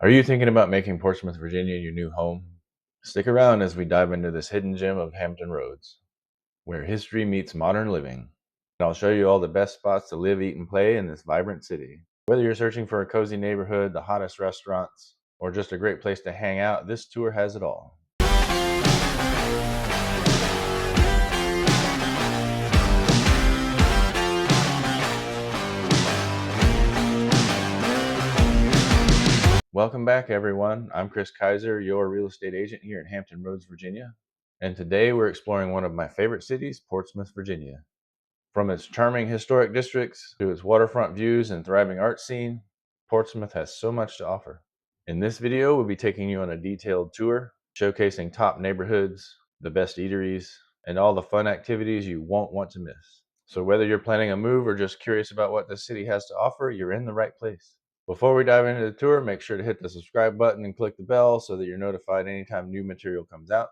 Are you thinking about making Portsmouth, Virginia your new home? Stick around as we dive into this hidden gem of Hampton Roads, where history meets modern living. And I'll show you all the best spots to live, eat, and play in this vibrant city. Whether you're searching for a cozy neighborhood, the hottest restaurants, or just a great place to hang out, this tour has it all. Welcome back, everyone. I'm Chris Kaiser, your real estate agent here in Hampton Roads, Virginia. And today we're exploring one of my favorite cities, Portsmouth, Virginia. From its charming historic districts to its waterfront views and thriving art scene, Portsmouth has so much to offer. In this video, we'll be taking you on a detailed tour, showcasing top neighborhoods, the best eateries, and all the fun activities you won't want to miss. So whether you're planning a move or just curious about what the city has to offer, you're in the right place. Before we dive into the tour, make sure to hit the subscribe button and click the bell so that you're notified anytime new material comes out.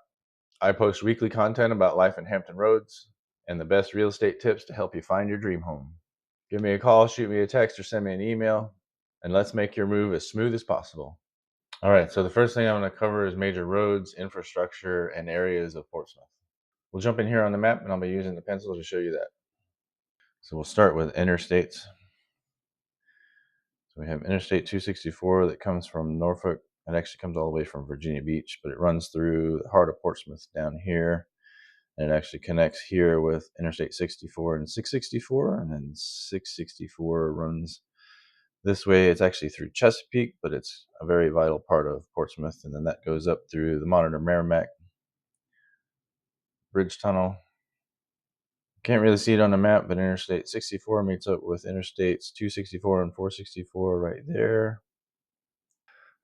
I post weekly content about life in Hampton Roads and the best real estate tips to help you find your dream home. Give me a call, shoot me a text, or send me an email, and let's make your move as smooth as possible. All right, so the first thing I'm going to cover is major roads, infrastructure, and areas of Portsmouth. We'll jump in here on the map, and I'll be using the pencil to show you that. So we'll start with interstates. So we have Interstate 264 that comes from Norfolk. It actually comes all the way from Virginia Beach, but it runs through the heart of Portsmouth down here. And it actually connects here with Interstate 64 and 664, and then 664 runs this way. It's actually through Chesapeake, but it's a very vital part of Portsmouth. And then that goes up through the Monitor Merrimack Bridge Tunnel. Can't really see it on the map, but Interstate 64 meets up with Interstates 264 and 464 right there.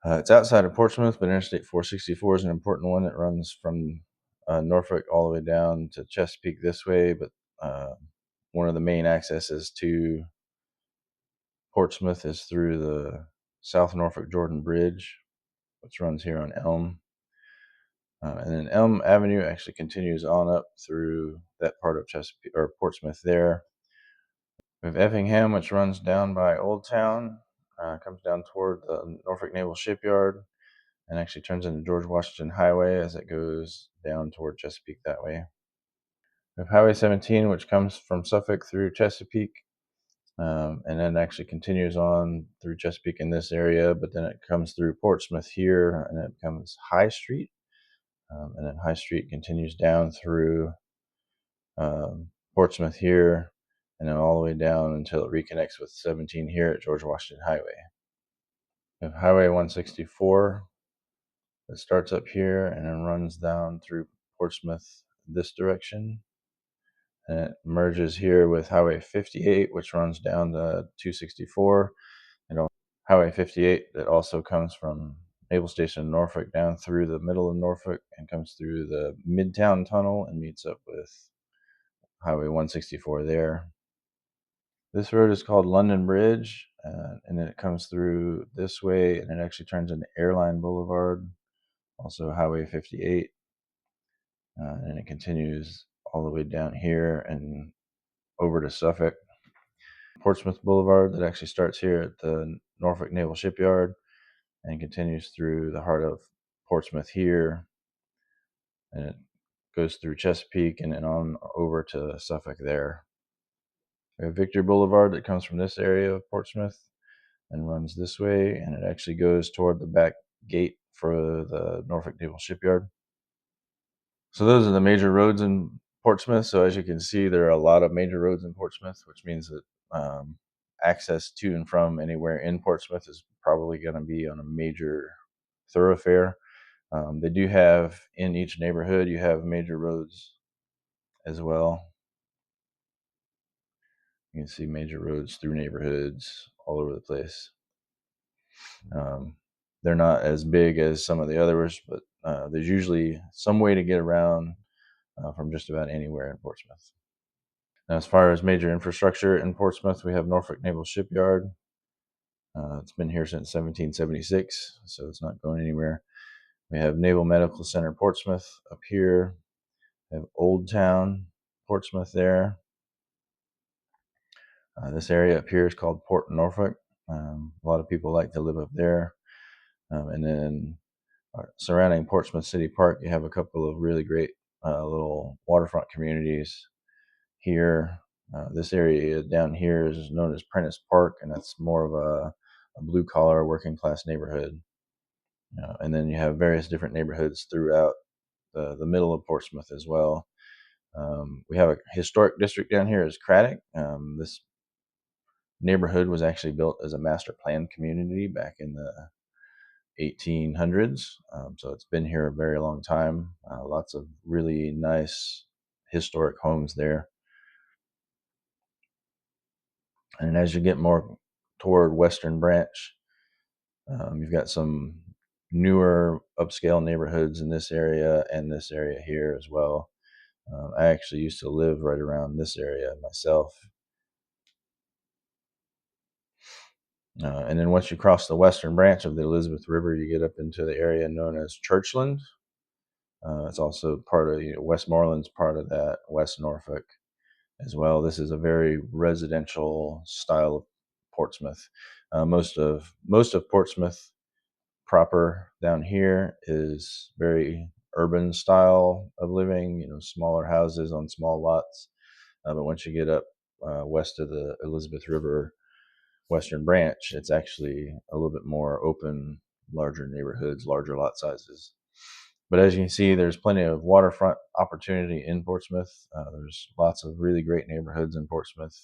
It's outside of Portsmouth, but Interstate 464 is an important one that runs from Norfolk all the way down to Chesapeake this way. But one of the main accesses to Portsmouth is through the South Norfolk Jordan Bridge, which runs here on Elm. And then Elm Avenue actually continues on up through that part of Chesapeake or Portsmouth there. We have Effingham, which runs down by Old Town, comes down toward the Norfolk Naval Shipyard, and actually turns into George Washington Highway as it goes down toward Chesapeake that way. We have Highway 17, which comes from Suffolk through Chesapeake, and then actually continues on through Chesapeake in this area, but then it comes through Portsmouth here, and it becomes High Street, and then High Street continues down through Portsmouth here, and then all the way down until it reconnects with 17 here at George Washington Highway. We have Highway 164 that starts up here and then runs down through Portsmouth this direction, and it merges here with Highway 58, which runs down to 264, and Highway 58 that also comes from Naval Station Norfolk down through the middle of Norfolk and comes through the Midtown Tunnel and meets up with Highway 164 there. This road is called London Bridge, and then it comes through this way, and it actually turns into Airline Boulevard, also Highway 58, and it continues all the way down here and over to Suffolk. Portsmouth Boulevard that actually starts here at the Norfolk Naval Shipyard and continues through the heart of Portsmouth here, and it goes through Chesapeake and then on over to Suffolk there. We have Victory Boulevard that comes from this area of Portsmouth and runs this way, and it actually goes toward the back gate for the Norfolk Naval Shipyard. So those are the major roads in Portsmouth. So as you can see, there are a lot of major roads in Portsmouth, which means that access to and from anywhere in Portsmouth is probably going to be on a major thoroughfare. They do have, in each neighborhood, you have major roads as well. You can see major roads through neighborhoods all over the place. They're not as big as some of the others, but there's usually some way to get around from just about anywhere in Portsmouth. Now, as far as major infrastructure in Portsmouth, we have Norfolk Naval Shipyard. It's been here since 1776, so it's not going anywhere. We have Naval Medical Center Portsmouth up here. We have Old Town Portsmouth there. This area up here is called Port Norfolk. A lot of people like to live up there. And then surrounding Portsmouth City Park, you have a couple of really great little waterfront communities here. This area down here is known as Prentice Park, and that's more of a blue collar working class neighborhood. And then you have various different neighborhoods throughout the middle of Portsmouth as well. We have a historic district down here is Craddock. This neighborhood was actually built as a master plan community back in the 1800s. So it's been here a very long time. Lots of really nice historic homes there. And as you get more toward Western Branch, you've got some newer upscale neighborhoods in this area and this area here as well. I actually used to live right around this area myself. And then once you cross the western branch of the Elizabeth River, you get up into the area known as Churchland. It's also part of Westmoreland's part of that, West Norfolk as well. This is a very residential style of Portsmouth. Most of Portsmouth proper down here is very urban style of living. Smaller houses on small lots. But once you get up west of the Elizabeth River, Western Branch, it's actually a little bit more open, larger neighborhoods, larger lot sizes. But as you can see, there's plenty of waterfront opportunity in Portsmouth. There's lots of really great neighborhoods in Portsmouth.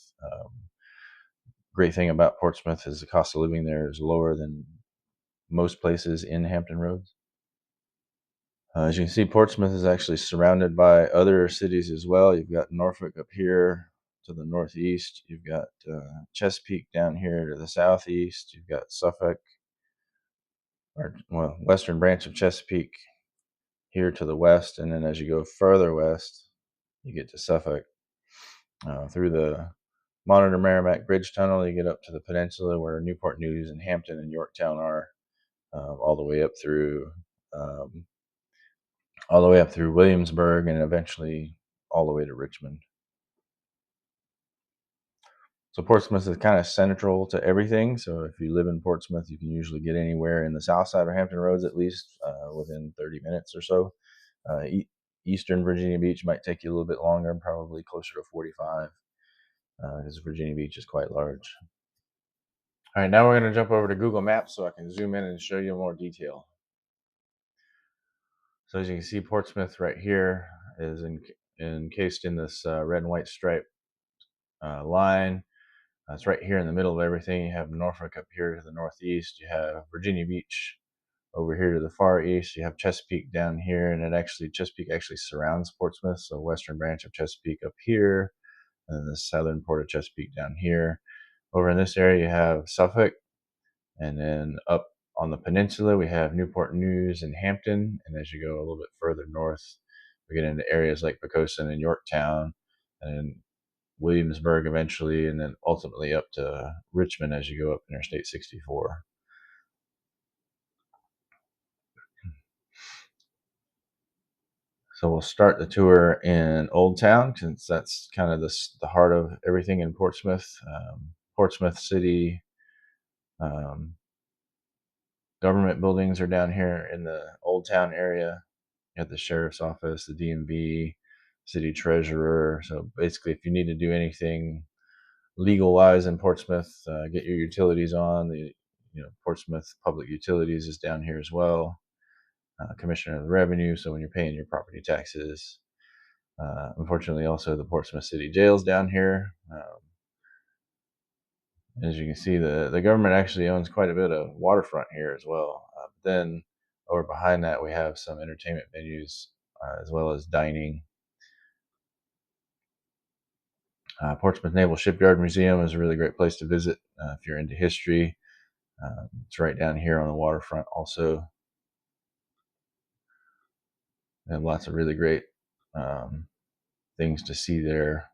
Great thing about Portsmouth is the cost of living there is lower than most places in Hampton Roads. As you can see, Portsmouth is actually surrounded by other cities as well. You've got Norfolk up here to the northeast. You've got Chesapeake down here to the southeast. You've got Suffolk, western branch of Chesapeake here to the west. And then as you go further west, you get to Suffolk. Through the Monitor Merrimack Bridge Tunnel, you get up to the peninsula where Newport News and Hampton and Yorktown are, all the way up through Williamsburg, and eventually all the way to Richmond. So Portsmouth is kind of central to everything. So if you live in Portsmouth, you can usually get anywhere in the south side of Hampton Roads at least within 30 minutes or so. Eastern Virginia Beach might take you a little bit longer, probably closer to 45, because Virginia Beach is quite large. All right, now we're going to jump over to Google Maps so I can zoom in and show you more detail. So as you can see, Portsmouth right here is encased in this red and white stripe line. It's right here in the middle of everything. You have Norfolk up here to the northeast. You have Virginia Beach over here to the far east. You have Chesapeake down here, and Chesapeake actually surrounds Portsmouth. So western branch of Chesapeake up here, and then the southern port of Chesapeake down here. Over in this area, you have Suffolk, and then up on the peninsula, we have Newport News and Hampton. And as you go a little bit further north, we get into areas like Poquoson and Yorktown, and Williamsburg eventually, and then ultimately up to Richmond as you go up Interstate 64. So we'll start the tour in Old Town, since that's kind of the heart of everything in Portsmouth. Portsmouth City government buildings are down here in the Old Town area. You have the sheriff's office, the DMV, city treasurer. So basically, if you need to do anything legal wise in Portsmouth, get your utilities on. The Portsmouth Public Utilities is down here as well. Commissioner of the Revenue, so when you're paying your property taxes. Unfortunately, also the Portsmouth City Jail's down here. As you can see, the government actually owns quite a bit of waterfront here as well. Then over behind that, we have some entertainment venues as well as dining. Portsmouth Naval Shipyard Museum is a really great place to visit if you're into history. It's right down here on the waterfront also. They have lots of really great things to see there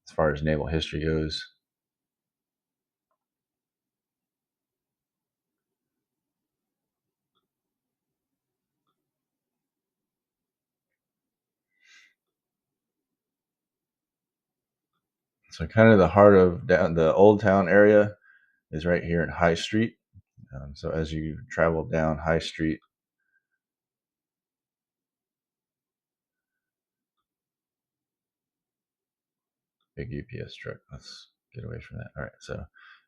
as far as naval history goes. So kind of the heart of the Old Town area is right here in High Street. So as you travel down High Street, big UPS truck. Let's get away from that. All right. So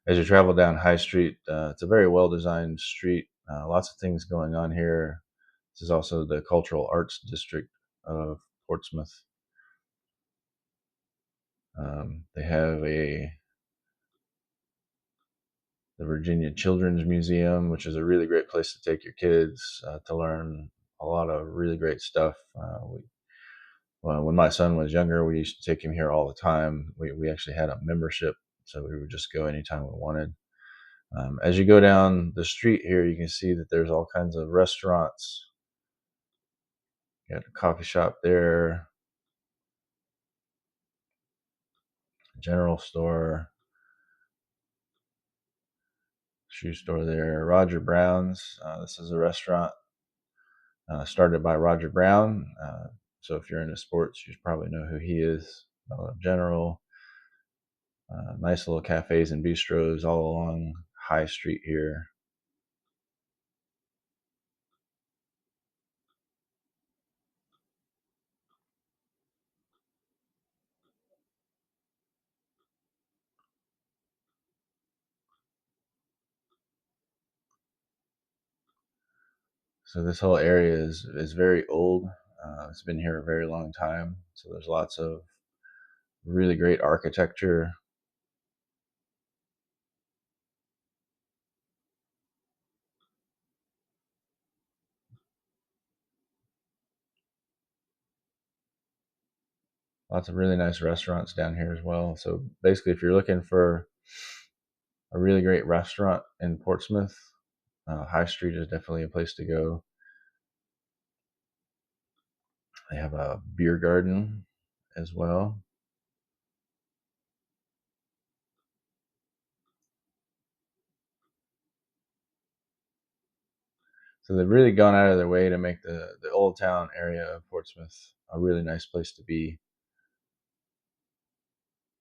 as you travel down High Street, it's a very well designed street. Lots of things going on here. This is also the cultural arts district of Portsmouth. They have the Virginia Children's Museum, which is a really great place to take your kids to learn a lot of really great stuff. Well, when my son was younger, we used to take him here all the time. We actually had a membership, so we would just go anytime we wanted. As you go down the street here, you can see that there's all kinds of restaurants. You got a coffee shop there, general store, shoe store there. Roger Brown's. This is a restaurant started by Roger Brown. So if you're into sports, you probably know who he is. General, nice little cafes and bistros all along High Street here. So this whole area is very old. It's been here a very long time. So there's lots of really great architecture. Lots of really nice restaurants down here as well. So basically, if you're looking for a really great restaurant in Portsmouth, High Street is definitely a place to go. They have a beer garden as well. So they've really gone out of their way to make the old town area of Portsmouth a really nice place to be.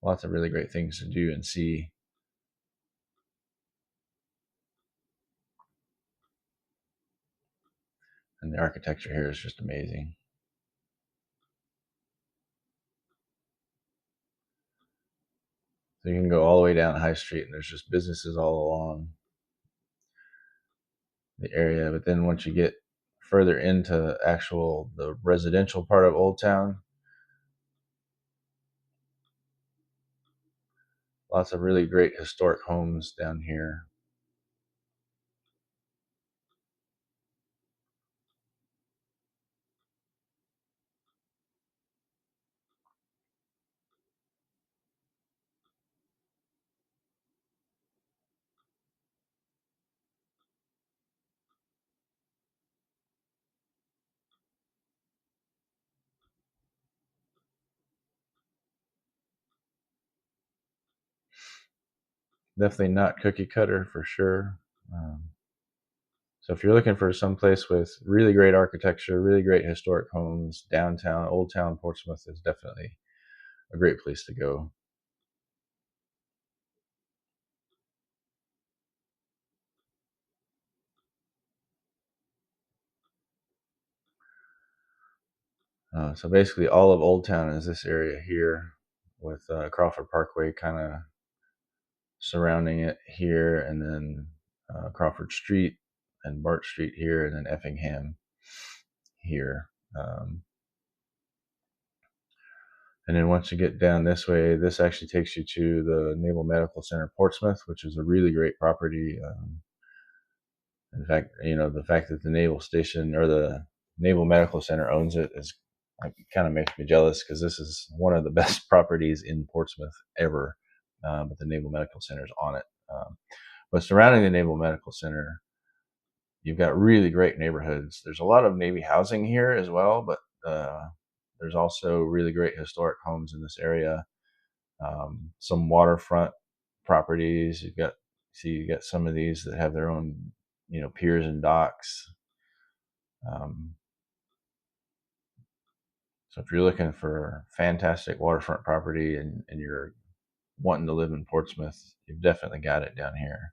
Lots of really great things to do and see. And the architecture here is just amazing. So you can go all the way down High Street, and there's just businesses all along the area. But then once you get further into the residential part of Old Town, lots of really great historic homes down here. Definitely not cookie cutter for sure. Um, so if you're looking for some place with really great architecture, really great historic homes, downtown, Old Town Portsmouth is definitely a great place to go. So basically, all of Old Town is this area here, with Crawford Parkway kind of surrounding it here, and then Crawford Street and Bart Street here, and then Effingham here. Um, and then once you get down this way, this actually takes you to the Naval Medical Center Portsmouth, which is a really great property. In fact, the fact that the Naval Station or the Naval Medical Center owns it is kind of makes me jealous, because this is one of the best properties in Portsmouth ever. But the Naval Medical Center is on it. But surrounding the Naval Medical Center, you've got really great neighborhoods. There's a lot of Navy housing here as well, but there's also really great historic homes in this area. Some waterfront properties. You got some of these that have their own, piers and docks. Um, so if you're looking for fantastic waterfront property, and you're wanting to live in Portsmouth, you've definitely got it down here.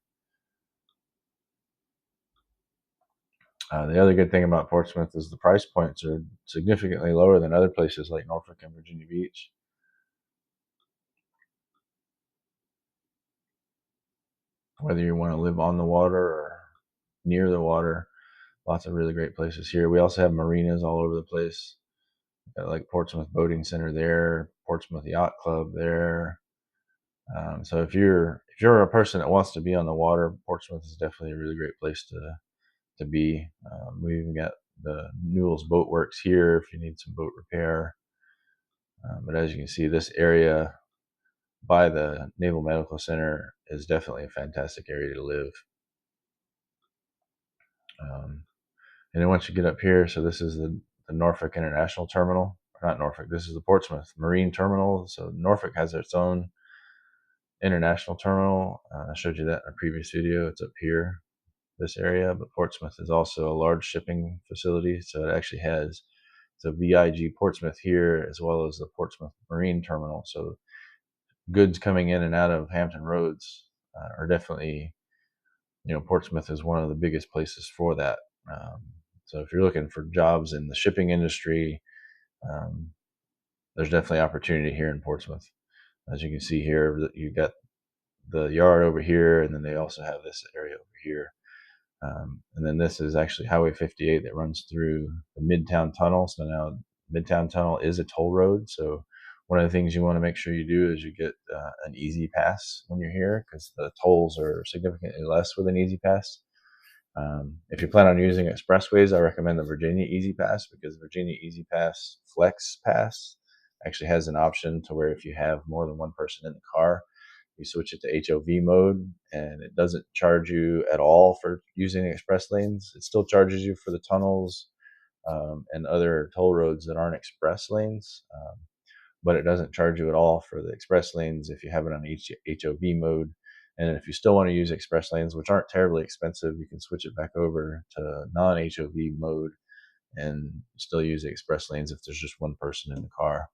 The other good thing about Portsmouth is the price points are significantly lower than other places like Norfolk and Virginia Beach. Whether you want to live on the water or near the water, lots of really great places here. We also have marinas all over the place. Got like Portsmouth Boating Center there, Portsmouth Yacht Club there. So if you're a person that wants to be on the water, Portsmouth is definitely a really great place to be. We even got the Newell's Boat Works here if you need some boat repair. But as you can see, this area by the Naval Medical Center is definitely a fantastic area to live. And then once you get up here, so this is the Norfolk International Terminal. Or not Norfolk, this is the Portsmouth Marine Terminal. So Norfolk has its own international terminal. I showed you that in a previous video. It's up here, this area. But Portsmouth is also a large shipping facility. So it actually has the VIG Portsmouth here, as well as the Portsmouth Marine Terminal. So goods coming in and out of Hampton Roads are definitely, Portsmouth is one of the biggest places for that. Um, so if you're looking for jobs in the shipping industry, um, there's definitely opportunity here in Portsmouth. As you can see here, you got the yard over here, and then they also have this area over here. And then this is actually Highway 58 that runs through the Midtown Tunnel. So now Midtown Tunnel is a toll road. So one of the things you want to make sure you do is you get an easy pass when you're here, because the tolls are significantly less with an easy pass. If you plan on using expressways, I recommend the Virginia Easy Pass, because Virginia Easy Pass Flex Pass actually has an option to where if you have more than one person in the car, you switch it to HOV mode, and it doesn't charge you at all for using express lanes. It still charges you for the tunnels and other toll roads that aren't express lanes, but it doesn't charge you at all for the express lanes if you have it on HOV mode. And if you still want to use express lanes, which aren't terribly expensive, you can switch it back over to non-HOV mode and still use the express lanes if there's just one person in the car.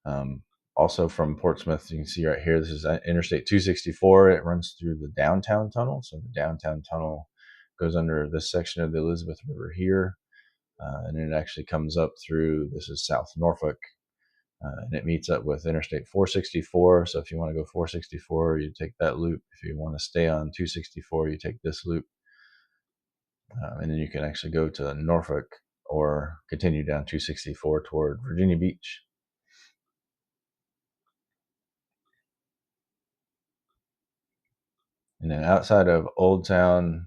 Um, Also from Portsmouth, you can see right here, this is Interstate 264. It runs through the downtown tunnel. So the downtown tunnel goes under this section of the Elizabeth River here. And it actually comes up through, this is South Norfolk, and it meets up with Interstate 464. So if you want to go 464, you take that loop. If you want to stay on 264, you take this loop. And then you can actually go to Norfolk or continue down 264 toward Virginia Beach. And then outside of Old Town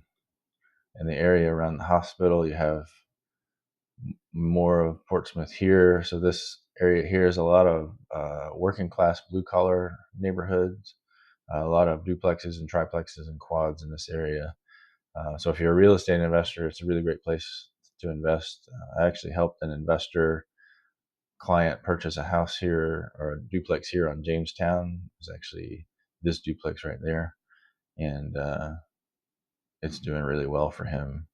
and the area around the hospital, you have more of Portsmouth here. So this area here is a lot of working class blue collar neighborhoods, a lot of duplexes and triplexes and quads in this area. So if you're a real estate investor, it's a really great place to invest. I actually helped an investor client purchase a house here, or a duplex here on Jamestown. It's actually this duplex right there, and it's doing really well for him.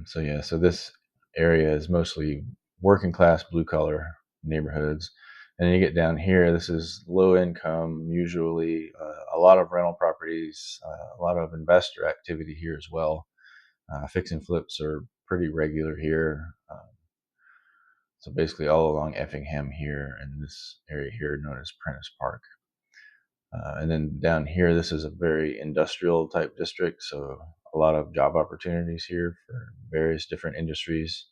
So this area is mostly working class blue collar neighborhoods. And then you get down here, this is low income, usually a lot of rental properties, a lot of investor activity here as well. Fix and flips are pretty regular here. So basically all along Effingham here, and this area here known as Prentice Park. And then down here, this is a very industrial type district, so a lot of job opportunities here for various different industries.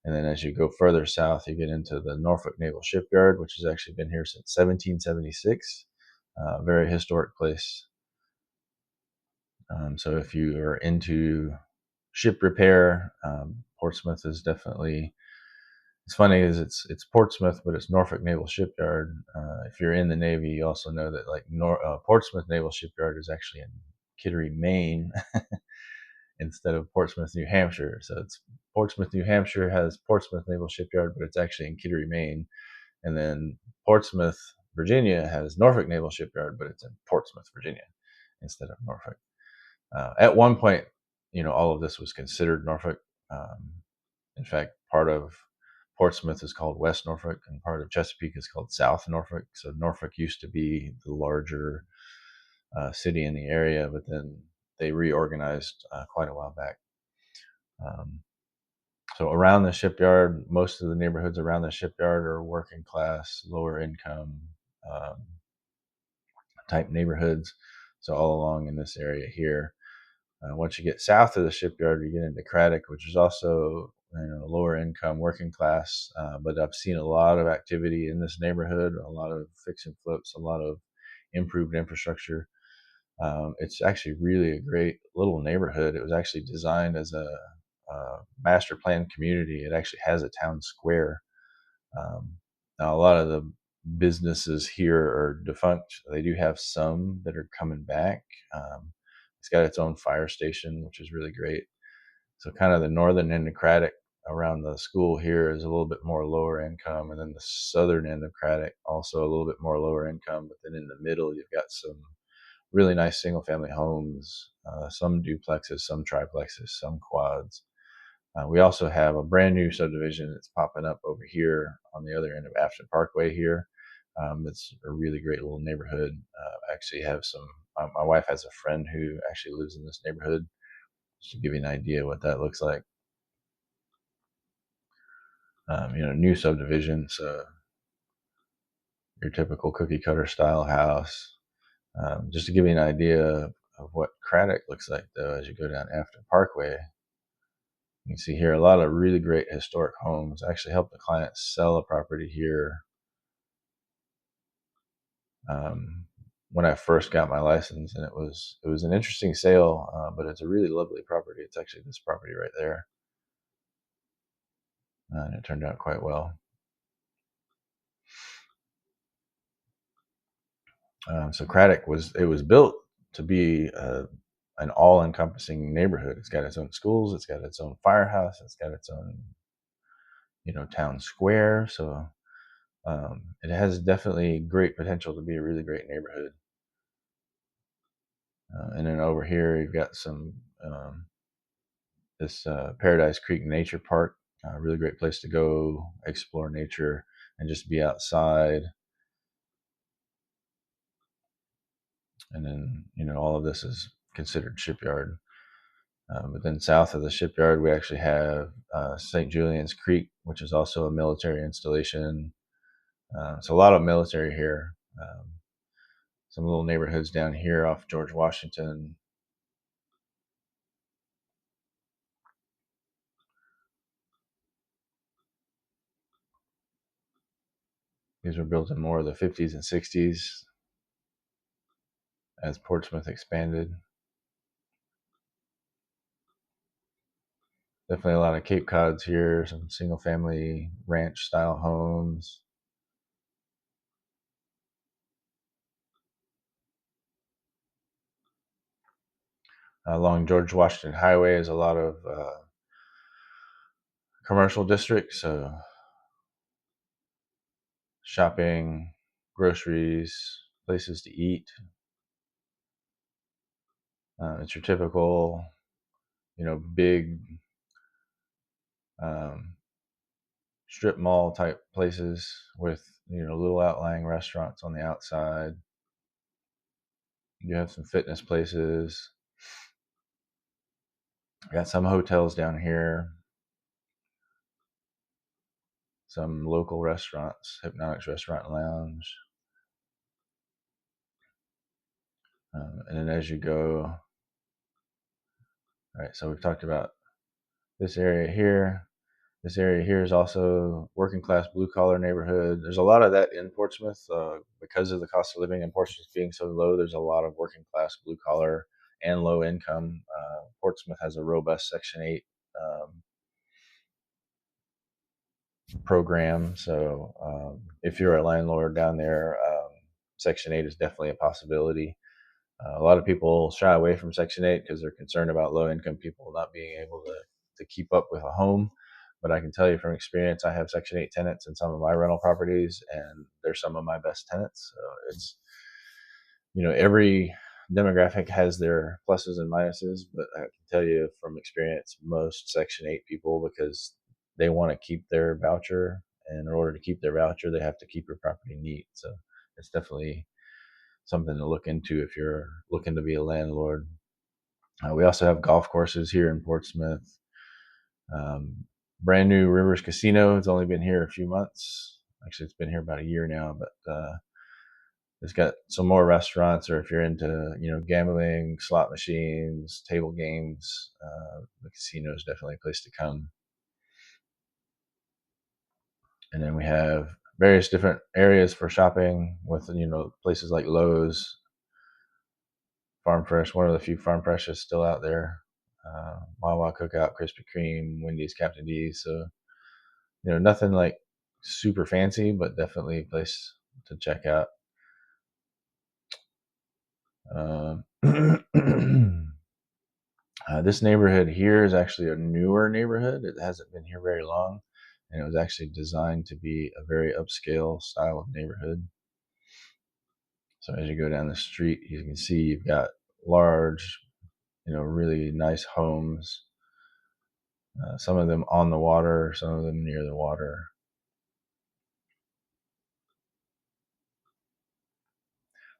And then as you go further south, you get into the Norfolk Naval Shipyard, which has actually been here since 1776. Very historic place. So if you are into ship repair, Portsmouth is definitely. It's funny is it's Portsmouth, but it's Norfolk Naval Shipyard. If you're in the Navy, you also know that like Portsmouth Naval Shipyard is actually in Kittery, Maine, instead of Portsmouth, New Hampshire. So it's Portsmouth, New Hampshire has Portsmouth Naval Shipyard, but it's actually in Kittery, Maine. And then Portsmouth, Virginia has Norfolk Naval Shipyard, but it's in Portsmouth, Virginia, instead of Norfolk. At one point, all of this was considered Norfolk. In fact, part of Portsmouth is called West Norfolk, and part of Chesapeake is called South Norfolk. So Norfolk used to be the larger city in the area, but then they reorganized quite a while back. Um, so around the shipyard, most of the neighborhoods around the shipyard are working class, lower income um, type neighborhoods. So all along in this area here. Once you get south of the shipyard, you get into Craddock, which is also lower income, working class. But I've seen a lot of activity in this neighborhood, a lot of fix and flips, a lot of improved infrastructure. It's actually really a great little neighborhood. It was actually designed as a master plan community. It actually has a town square. Now, a lot of the businesses here are defunct. They do have some that are coming back. It's got its own fire station, which is really great. So, kind of the northern end of Craddock around the school here is a little bit more lower income, and then the southern end of Craddock also a little bit more lower income. But then in the middle, you've got some really nice single family homes, some duplexes, some triplexes, some quads. We also have a brand new subdivision that's popping up over here on the other end of Afton Parkway here. It's a really great little neighborhood. I actually have some, my wife has a friend who actually lives in this neighborhood. Just to give you an idea what that looks like. New subdivision, so your typical cookie cutter style house. Just to give you an idea of what Craddock looks like, though, as you go down Afton Parkway, you can see here a lot of really great historic homes. I actually helped a client sell a property here when I first got my license, and it was an interesting sale, but it's a really lovely property. It's actually this property right there, and it turned out quite well. So Craddock was built to be an all-encompassing neighborhood. It's got its own schools, it's got its own firehouse, it's got its own town square. So it has definitely great potential to be a really great neighborhood. And then over here, you've got some this Paradise Creek Nature Park, a really great place to go explore nature and just be outside. And then all of this is considered shipyard. But then south of the shipyard, we actually have St. Julian's Creek, which is also a military installation. So a lot of military here. Some little neighborhoods down here off George Washington. These were built in more of the 50s and 60s as Portsmouth expanded. Definitely a lot of Cape Cods here, some single family ranch style homes. Along George Washington Highway is a lot of commercial districts, so shopping, groceries, places to eat. It's your typical, big um, strip mall type places with little outlying restaurants on the outside. You have some fitness places. Got some hotels down here. Some local restaurants, Hypnotics Restaurant and Lounge. And then as you go, all right, so we've talked about this area here. This area here is also working class blue collar neighborhood. There's a lot of that in Portsmouth because of the cost of living in Portsmouth being so low. There's a lot of working class blue collar and low income. Portsmouth has a robust Section 8 program. So if you're a landlord down there, Section 8 is definitely a possibility. A lot of people shy away from Section 8 because they're concerned about low income people not being able to keep up with a home. But I can tell you from experience, I have Section 8 tenants in some of my rental properties, and they're some of my best tenants. So it's, every demographic has their pluses and minuses, but I can tell you from experience, most Section 8 people, because they want to keep their voucher, and in order to keep their voucher, they have to keep your property neat. So it's definitely something to look into if you're looking to be a landlord. We also have golf courses here in Portsmouth. Brand new Rivers Casino. It's only been here a few months. Actually, it's been here about a year now, but it's got some more restaurants, or if you're into, gambling, slot machines, table games, the casino is definitely a place to come. And then we have various different areas for shopping with, places like Lowe's, Farm Fresh, one of the few Farm Freshes still out there. Wawa Cookout, Krispy Kreme, Wendy's, Captain D's. So, nothing like super fancy, but definitely a place to check out. This neighborhood here is actually a newer neighborhood. It hasn't been here very long, and it was actually designed to be a very upscale style of neighborhood. So as you go down the street, you can see you've got large, really nice homes. Some of them on the water, some of them near the water.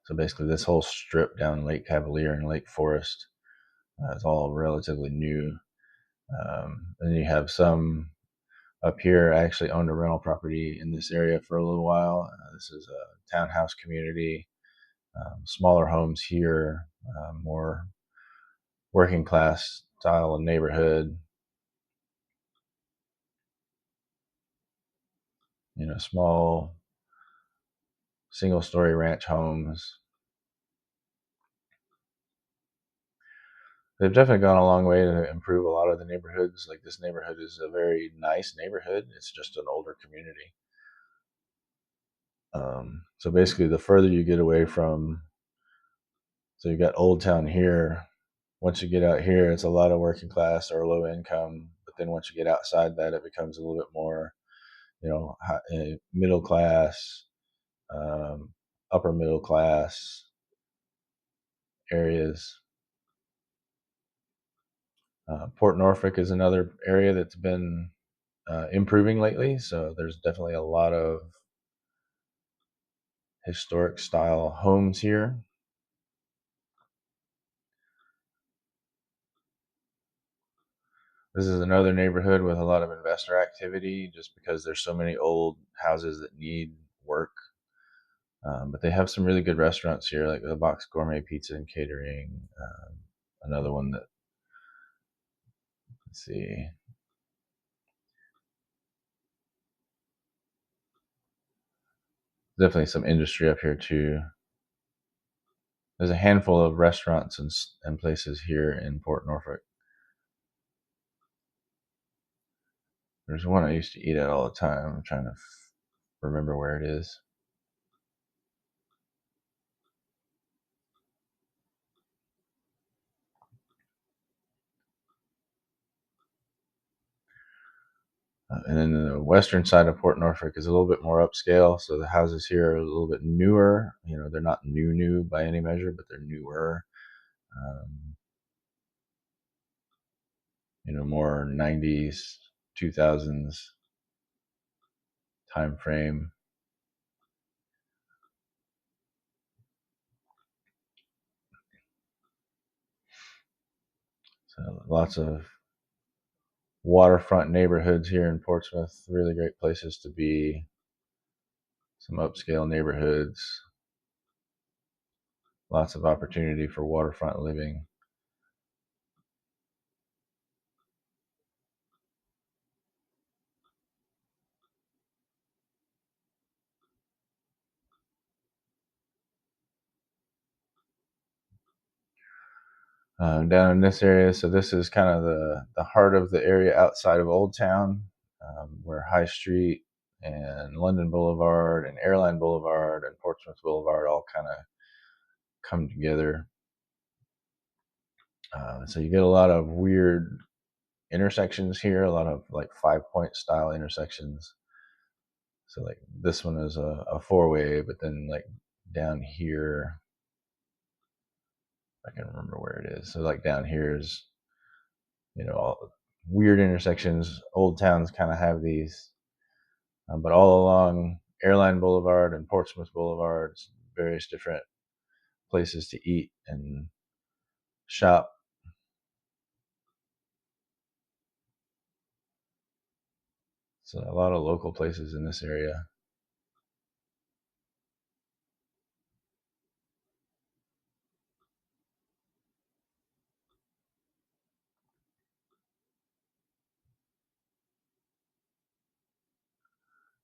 So basically, this whole strip down Lake Cavalier and Lake Forest is all relatively new. And you have some up here. I actually owned a rental property in this area for a little while. This is a townhouse community, smaller homes here, more working class style of neighborhood. Small single story ranch homes. They've definitely gone a long way to improve a lot of the neighborhoods. Like, this neighborhood is a very nice neighborhood. It's just an older community. So basically, the further you get away from, so you got Old Town here. Once you get out here, it's a lot of working class or low income. But then once you get outside that, it becomes a little bit more, middle class, upper middle class areas. Port Norfolk is another area that's been improving lately. So there's definitely a lot of historic style homes here. This is another neighborhood with a lot of investor activity, just because there's so many old houses that need work. But they have some really good restaurants here, like the Box Gourmet Pizza and Catering. Another one that, let's see, definitely some industry up here too. There's a handful of restaurants and places here in Port Norfolk. There's one I used to eat at all the time. I'm trying to remember where it is. And then the western side of Port Norfolk is a little bit more upscale. So the houses here are a little bit newer. They're not new by any measure, but they're newer. More 90s, 2000s time frame. So lots of waterfront neighborhoods here in Portsmouth. Really great places to be. Some upscale neighborhoods. Lots of opportunity for waterfront living. Down in this area, so this is kind of the heart of the area outside of Old Town, where High Street and London Boulevard and Airline Boulevard and Portsmouth Boulevard all kind of come together. So you get a lot of weird intersections here, a lot of like 5-point style intersections. So like this one is a four-way, but then like down here, I can remember where it is. So like down here is, all weird intersections. Old towns kind of have these, but all along Airline Boulevard and Portsmouth Boulevard, various different places to eat and shop. So a lot of local places in this area.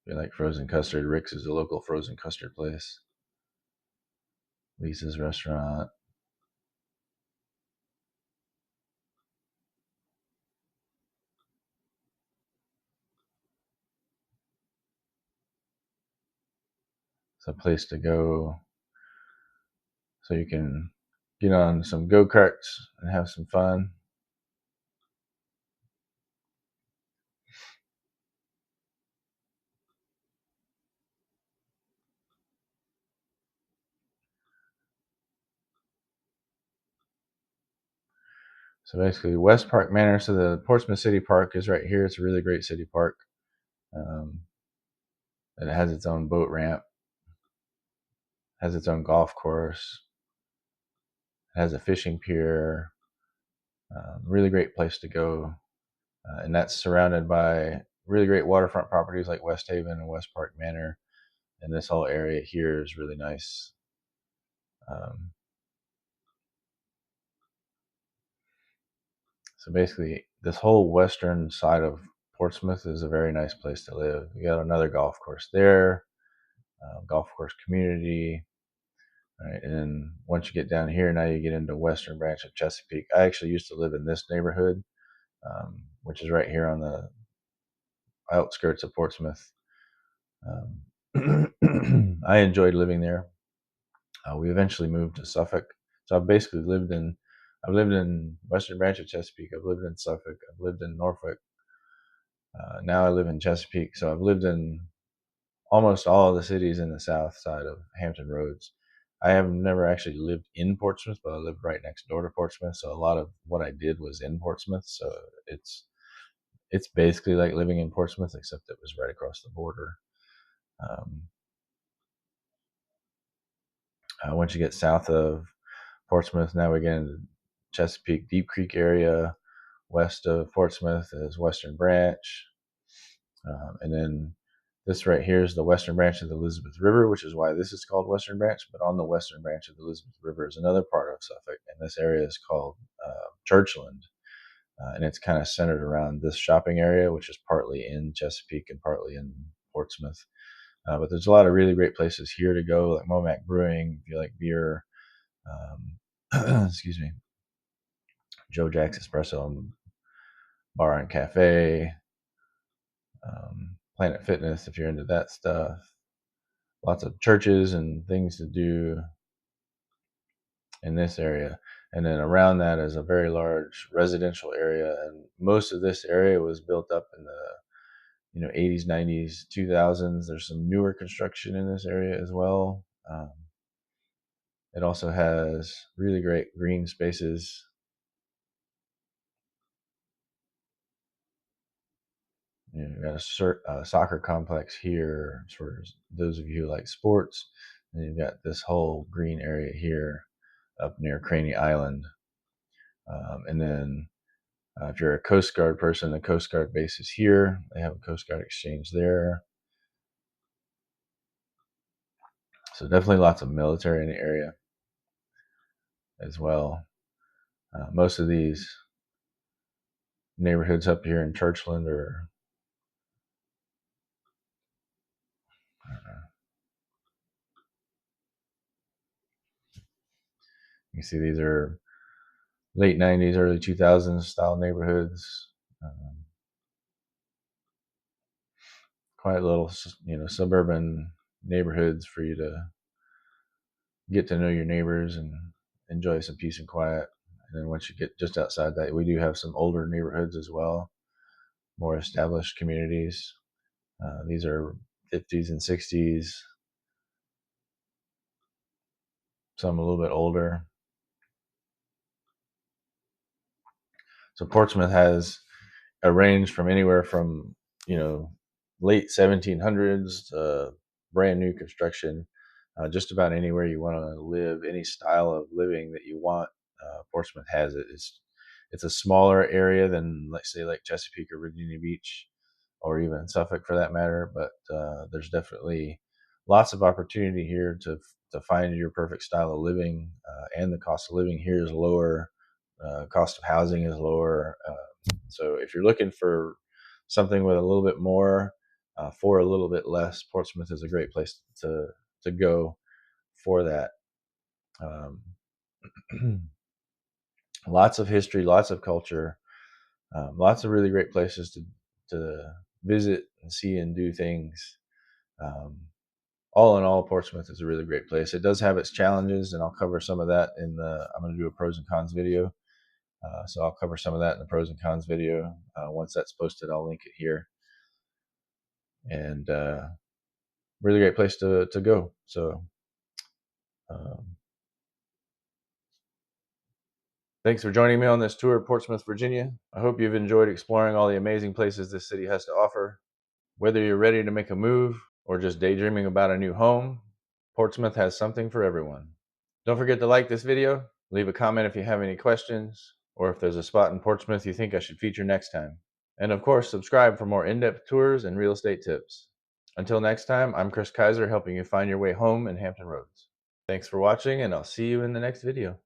If you like frozen custard, Rick's is a local frozen custard place. Lisa's restaurant. It's a place to go so you can get on some go-karts and have some fun. So basically, West Park Manor. So the Portsmouth City Park is right here. It's a really great city park. And it has its own boat ramp, has its own golf course, has a fishing pier. Really great place to go. And that's surrounded by really great waterfront properties like West Haven and West Park Manor. And this whole area here is really nice. So basically, this whole western side of Portsmouth is a very nice place to live. You got another golf course there, golf course community, right? And then once you get down here, now you get into western branch of Chesapeake. I actually used to live in this neighborhood, which is right here on the outskirts of Portsmouth. I enjoyed living there. We eventually moved to Suffolk, so I've lived in western branch of Chesapeake. I've lived in Suffolk. I've lived in Norfolk. Now I live in Chesapeake, so I've lived in almost all of the cities in the south side of Hampton Roads. I have never actually lived in Portsmouth, but I lived right next door to Portsmouth, so a lot of what I did was in Portsmouth. So it's basically like living in Portsmouth, except it was right across the border. Um, Once you get south of Portsmouth, now we get into Chesapeake, Deep Creek area. West of Portsmouth is Western Branch. And then this right here is the western branch of the Elizabeth River, which is why this is called Western Branch. But on the western branch of the Elizabeth River is another part of Suffolk, and this area is called Churchland. And it's kind of centered around this shopping area, which is partly in Chesapeake and partly in Portsmouth. But there's a lot of really great places here to go, like Momac Brewing, if you like beer. Excuse me, Joe Jack's Espresso Bar and Cafe, Planet Fitness, if you're into that stuff. Lots of churches and things to do in this area. And then around that is a very large residential area. And most of this area was built up in the 80s, 90s, 2000s. There's some newer construction in this area as well. It also has really great green spaces. You've got a soccer complex here for those of you who like sports. And you've got this whole green area here up near Craney Island. And then if you're a Coast Guard person, the Coast Guard base is here. They have a Coast Guard exchange there. So definitely lots of military in the area as well. Most of these neighborhoods up here in Churchland are, you see these are late 90s, early 2000s style neighborhoods. Quite little, suburban neighborhoods for you to get to know your neighbors and enjoy some peace and quiet. And then once you get just outside that, we do have some older neighborhoods as well, more established communities. These are 50s and 60s, some a little bit older. So Portsmouth has a range from anywhere from, late 1700s to brand new construction just about anywhere you want to live, any style of living that you want, Portsmouth has it. It's a smaller area than, let's say, like Chesapeake or Virginia Beach, or even Suffolk for that matter. But there's definitely lots of opportunity here to find your perfect style of living, and the cost of living here is lower. Cost of housing is lower. So if you're looking for something with a little bit more for a little bit less, Portsmouth is a great place to go for that. Um, lots of history, lots of culture, lots of really great places to visit and see and do things. Um, all in all, Portsmouth is a really great place. It does have its challenges, and I'll cover some of that in the. I'm going to do a pros and cons video, so I'll cover some of that in the pros and cons video. Once that's posted, I'll link it here. And really great place to go. So thanks for joining me on this tour of Portsmouth, Virginia. I hope you've enjoyed exploring all the amazing places this city has to offer. Whether you're ready to make a move or just daydreaming about a new home, Portsmouth has something for everyone. Don't forget to like this video, leave a comment if you have any questions, or if there's a spot in Portsmouth you think I should feature next time. And of course, subscribe for more in-depth tours and real estate tips. Until next time, I'm Chris Kaiser, helping you find your way home in Hampton Roads. Thanks for watching, and I'll see you in the next video.